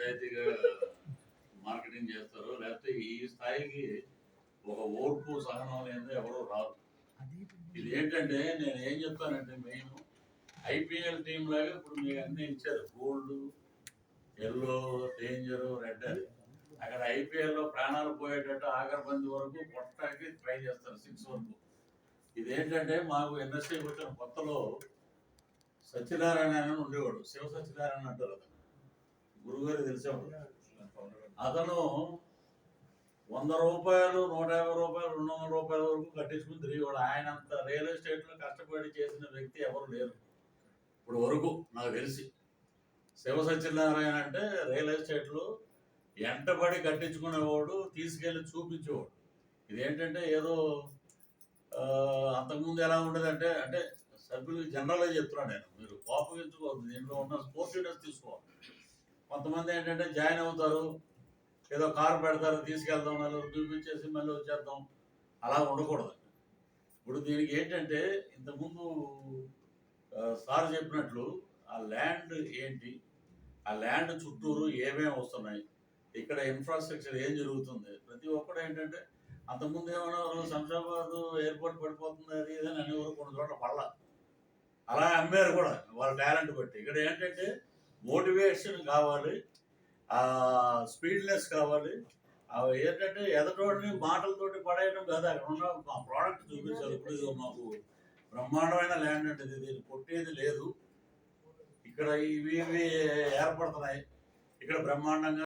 నిజాయితీగా మార్కెటింగ్ చేస్తారు, లేకపోతే ఈ స్థాయికి ఒక ఓర్పు సహనం అనేది ఎవరు రాదు. ఇది ఏంటంటే నేను ఏం చెప్తానంటే మెయిన్ ఐపీఎల్ టీం లాగా ఇప్పుడు మీకు అన్ని ఇచ్చారు, గోల్డ్, ఎల్లో, డేంజర్, రెడ్ అని. అక్కడ ఐపీఎల్లో ప్రాణాలు పోయేటట్టు ఆఖరి బంది వరకు కొట్టడానికి ట్రై చేస్తారు, 6 వరకు. ఇదేంటంటే మాకు ఇండస్ట్రీకి వచ్చిన కొత్తలో సత్యనారాయణ అని ఉండేవాడు, శివ సత్యనారాయణ అంటారు, అతను గురుగారు తెలిసేవాడు. అతను 100 రూపాయలు, 150 రూపాయలు, 200 రూపాయల వరకు కట్టించుకుని తిరిగేవాడు. ఆయన అంత రియల్ ఎస్టేట్ లో కష్టపడి చేసిన వ్యక్తి ఎవరు లేరు ఇప్పుడు వరకు నాకు తెలిసి. శివ సత్యనారాయణ అంటే రియల్ ఎస్టేట్ లో ఎంటబడి కట్టించుకునేవాడు, తీసుకెళ్లి చూపించేవాడు. ఇదేంటంటే ఏదో అంతకుముందు ఎలా ఉండేదంటే, అంటే సభ్యులు జనరల్గా చెప్తున్నాను నేను, మీరు కోపగించుకోవద్దు, దీంట్లో ఉన్న స్పోర్టివ్నెస్ తీసుకోవాలి. కొంతమంది ఏంటంటే జాయిన్ అవుతారు, ఏదో కారు పెడతారు, తీసుకెళ్తాం, నలుగురు చూపించేసి మళ్ళీ వచ్చేద్దాం, అలా ఉండకూడదు. ఇప్పుడు దీనికి ఏంటంటే ఇంతకుముందు సార్ చెప్పినట్లు ఆ ల్యాండ్ ఏంటి, ఆ ల్యాండ్ చుట్టూరు ఏమేమి వస్తున్నాయి, ఇక్కడ ఇన్ఫ్రాస్ట్రక్చర్ ఏం జరుగుతుంది, ప్రతి ఒక్కడు ఏంటంటే అంతకుముందు ఏమైనా శంషాబాద్ ఎయిర్పోర్ట్ పడిపోతుంది అది ఇదని అనేవారు, కొన్ని చోట్ల పడలా, అలా అమ్మారు కూడా వాళ్ళ టాలెంట్ బట్టి. ఇక్కడ ఏంటంటే మోటివేషన్ కావాలి, స్పీడ్నెస్ కావాలి. అవి ఏంటంటే ఎదటోడిని మాటలతోటి పడేయడం కాదు, అక్కడ ఉన్న ప్రోడక్ట్ చూపించాలి. ఇప్పుడు ఇది మాకు బ్రహ్మాండమైన ల్యాండ్ అంటే ఇది కొట్టేది లేదు, ఇక్కడ ఇవి ఏర్పడుతున్నాయి, ఇక్కడ బ్రహ్మాండంగా